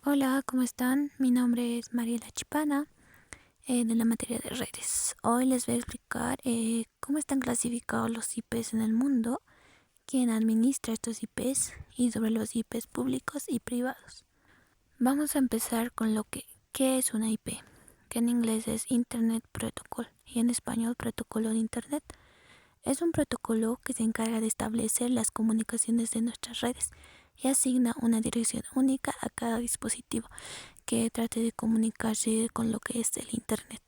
Hola, ¿cómo están? Mi nombre es Mariela Chipana, de la materia de redes. Hoy les voy a explicar cómo están clasificados los IPs en el mundo, quién administra estos IPs y sobre los IPs públicos y privados. Vamos a empezar con ¿qué es una IP? Que en inglés es Internet Protocol y en español Protocolo de Internet. Es un protocolo que se encarga de establecer las comunicaciones de nuestras redes y asigna una dirección única a cada dispositivo que trate de comunicarse con lo que es el Internet.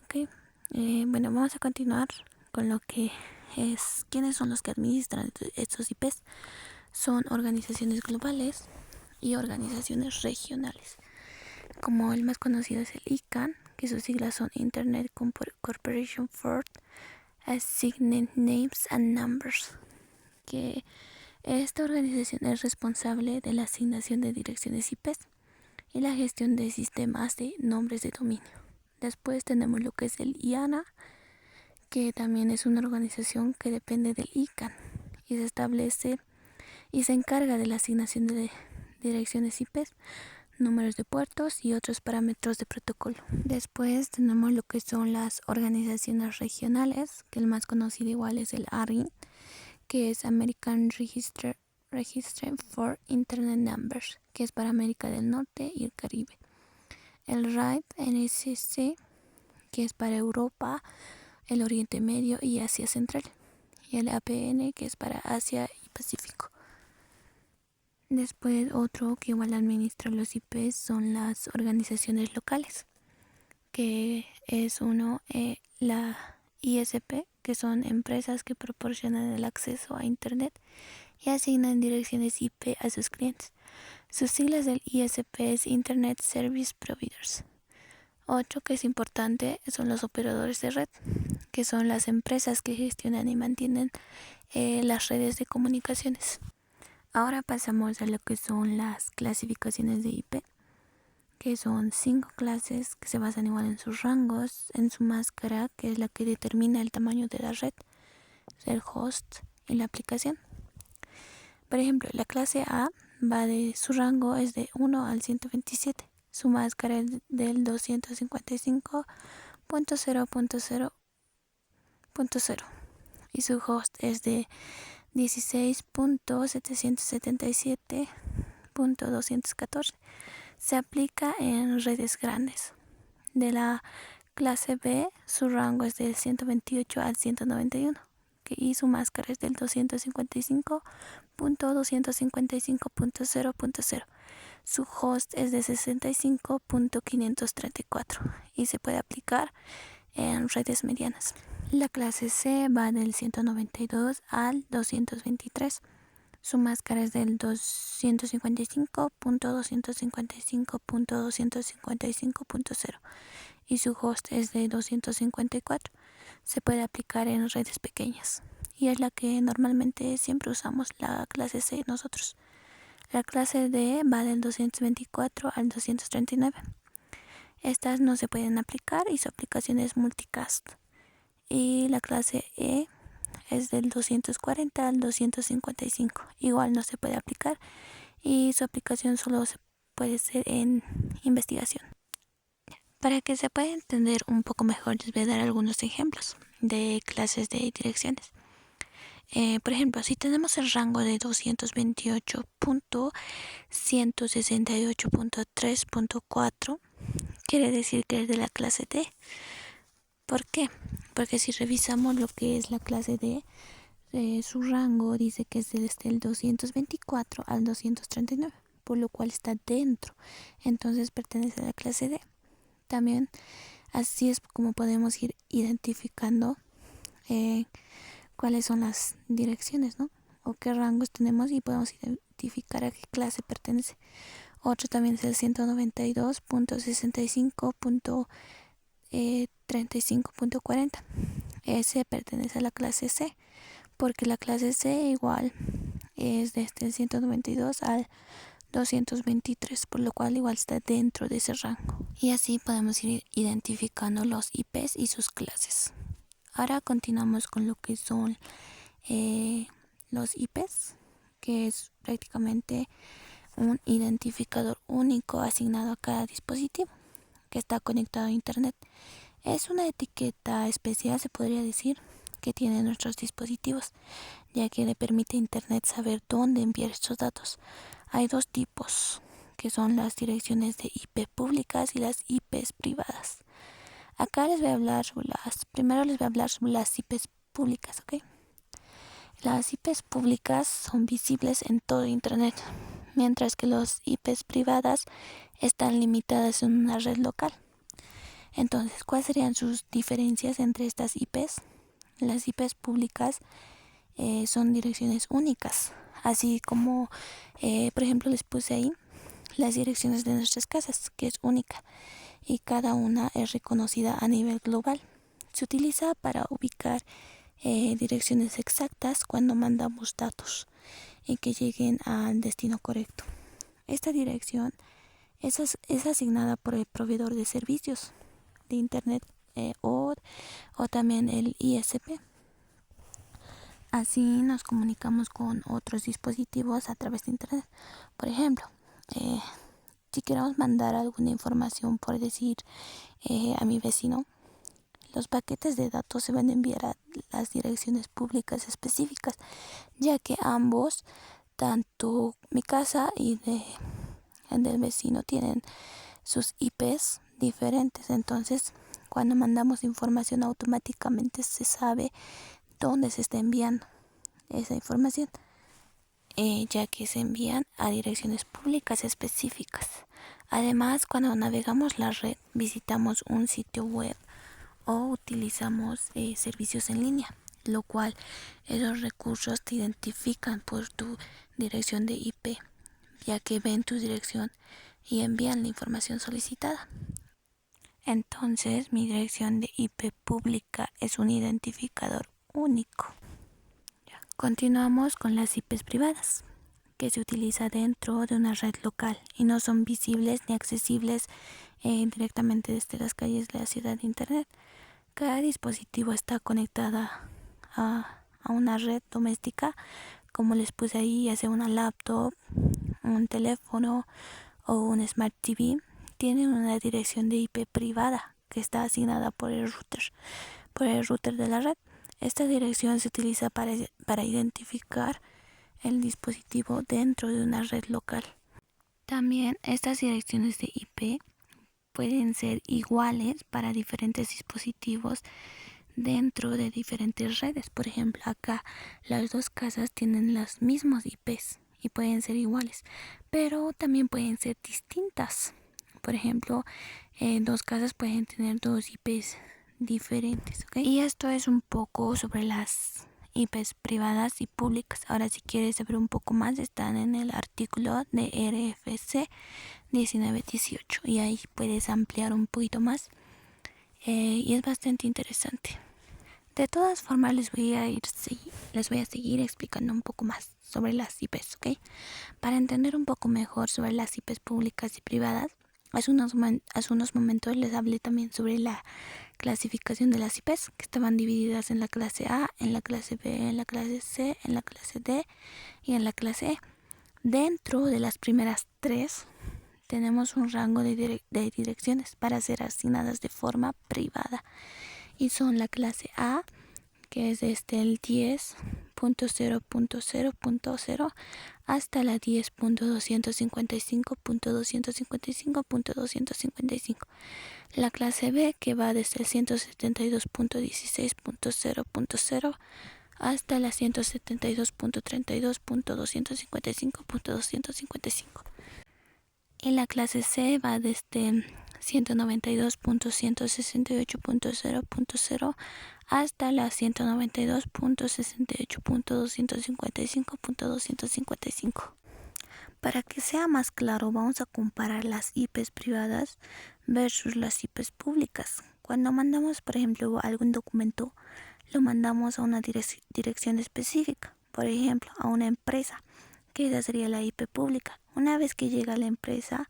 ¿Ok? Bueno, vamos a continuar con lo que es quiénes son los que administran estos IPs. Son organizaciones globales y organizaciones regionales. Como el más conocido es el ICANN, que sus siglas son Internet Corporation for Assigned Names and Numbers, que esta organización es responsable de la asignación de direcciones IPs y la gestión de sistemas de nombres de dominio. Después tenemos lo que es el IANA, que también es una organización que depende del ICANN y se establece y se encarga de la asignación de direcciones IPs, números de puertos y otros parámetros de protocolo. Después tenemos lo que son las organizaciones regionales, que el más conocido igual es el ARIN, que es American Register for Internet Numbers, que es para América del Norte y el Caribe. El RAID NSC, que es para Europa, el Oriente Medio y Asia Central. Y el APN, que es para Asia y Pacífico. Después otro que igual administra los IPs son las organizaciones locales, que es la ISP, que son empresas que proporcionan el acceso a Internet y asignan direcciones IP a sus clientes. Sus siglas del ISP es Internet Service Providers. Otro que es importante son los operadores de red, que son las empresas que gestionan y mantienen las redes de comunicaciones. Ahora pasamos a lo que son las clasificaciones de IP, que son 5 clases que se basan igual en sus rangos, en su máscara, que es la que determina el tamaño de la red, el host y la aplicación. Por ejemplo, la clase A su rango es de 1 al 127. Su máscara es del 255.0.0.0 y su host es de 16.777.214. Se aplica en redes grandes. De la clase B, su rango es del 128 al 191 y su máscara es del 255.255.0.0. Su host es de 65.534 y se puede aplicar en redes medianas. La clase C va del 192 al 223. Su máscara es del 255.255.255.0 y su host es de 254. Se puede aplicar en redes pequeñas y es la que normalmente siempre usamos, la clase C nosotros. La clase D va del 224 al 239. Estas no se pueden aplicar y su aplicación es multicast. Y la clase E es del 240 al 255. Igual no se puede aplicar y su aplicación solo puede ser en investigación. Para que se pueda entender un poco mejor, les voy a dar algunos ejemplos de clases de direcciones. Por ejemplo, si tenemos el rango de 228.168.3.4, quiere decir que es de la clase D. ¿Por qué? Porque si revisamos lo que es la clase D, su rango dice que es desde el 224 al 239, por lo cual está dentro. Entonces pertenece a la clase D. También así es como podemos ir identificando cuáles son las direcciones, ¿no? O qué rangos tenemos y podemos identificar a qué clase pertenece. Otro también es el 192.65.35.40. Ese pertenece a la clase C, porque la clase C igual es desde el 192 al 223, por lo cual igual está dentro de ese rango. Y así podemos ir identificando los IPs y sus clases. Ahora continuamos con lo que son los IPs, que es prácticamente un identificador único asignado a cada dispositivo que está conectado a Internet. Es una etiqueta especial, se podría decir, que tienen nuestros dispositivos, ya que le permite a Internet saber dónde enviar estos datos. Hay dos tipos, que son las direcciones de IP públicas y las IPs privadas. Acá primero les voy a hablar sobre las IPs públicas, ¿ok? Las IPs públicas son visibles en todo Internet, mientras que las IPs privadas están limitadas en una red local. Entonces, ¿cuáles serían sus diferencias entre estas IPs? Las IPs públicas son direcciones únicas, así como, por ejemplo, les puse ahí las direcciones de nuestras casas, que es única, y cada una es reconocida a nivel global. Se utiliza para ubicar direcciones exactas cuando mandamos datos y que lleguen al destino correcto. Esta dirección es asignada por el proveedor de servicios de Internet o también el ISP. Así nos comunicamos con otros dispositivos a través de Internet. Por ejemplo, si queremos mandar alguna información, por decir, a mi vecino, los paquetes de datos se van a enviar a las direcciones públicas específicas, ya que ambos, tanto mi casa y el del vecino, tienen sus IPs diferentes. Entonces, cuando mandamos información, automáticamente se sabe dónde se está enviando esa información, ya que se envían a direcciones públicas específicas. Además, cuando navegamos la red, visitamos un sitio web o utilizamos servicios en línea, lo cual esos recursos te identifican por tu dirección de IP, ya que ven tu dirección y envían la información solicitada. Entonces, mi dirección de IP pública es un identificador único. Continuamos con las IPs privadas, que se utiliza dentro de una red local y no son visibles ni accesibles directamente desde las calles de la ciudad de Internet. Cada dispositivo está conectada a una red doméstica, como les puse ahí, ya sea una laptop, un teléfono o un Smart TV. Tienen una dirección de IP privada que está asignada por el router de la red. Esta dirección se utiliza para identificar el dispositivo dentro de una red local. También estas direcciones de IP pueden ser iguales para diferentes dispositivos dentro de diferentes redes. Por ejemplo, acá las dos casas tienen los mismos IPs y pueden ser iguales, pero también pueden ser distintas. Por ejemplo, dos casas pueden tener dos IPs diferentes, ¿ok? Y esto es un poco sobre las IPs privadas y públicas. Ahora, si quieres saber un poco más, están en el artículo de RFC 1918 y ahí puedes ampliar un poquito más, y es bastante interesante. De todas formas, les voy a seguir explicando un poco más sobre las IPs, ¿ok? Para entender un poco mejor sobre las IPs públicas y privadas, hace unos momentos les hablé también sobre la clasificación de las IPs, que estaban divididas en la clase A, en la clase B, en la clase C, en la clase D y en la clase E. Dentro de las primeras tres tenemos un rango de direcciones para ser asignadas de forma privada, y son la clase A, que es desde el 10.0.0.0 hasta la 10.255.255.255. La clase B, que va desde el 172.16.0.0 hasta la 172.32.255.255. Y la clase C va desde 192.168.0.0 hasta la 192.68.255.255. Para que sea más claro, vamos a comparar las IPs privadas versus las IPs públicas. Cuando mandamos, por ejemplo, algún documento, lo mandamos a una dirección específica, por ejemplo, a una empresa, que esa sería la IP pública. Una vez que llega a la empresa,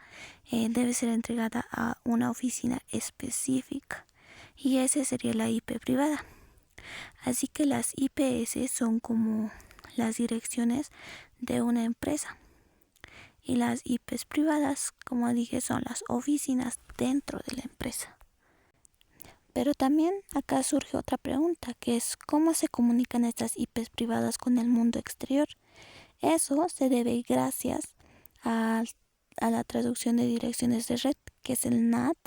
debe ser entregada a una oficina específica, y esa sería la IP privada. Así que las IPS son como las direcciones de una empresa, Y las IPs privadas, como dije, son las oficinas dentro de la empresa. Pero también acá surge otra pregunta, que es ¿cómo se comunican estas IPs privadas con el mundo exterior? Eso se debe gracias a, a la traducción de direcciones de red, que es el NAT,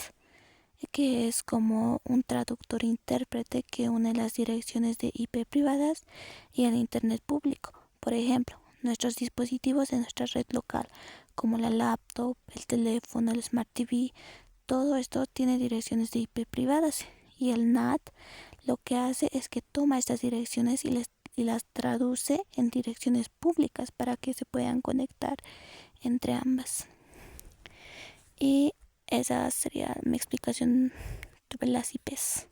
que es como un traductor intérprete que une las direcciones de IP privadas y el Internet público. Por ejemplo, nuestros dispositivos de nuestra red local, como la laptop, el teléfono, el Smart TV, todo esto tiene direcciones de IP privadas y el NAT lo que hace es que toma estas direcciones y las traduce en direcciones públicas para que se puedan conectar entre ambas. Y esa sería mi explicación sobre las IPs.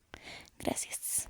Gracias.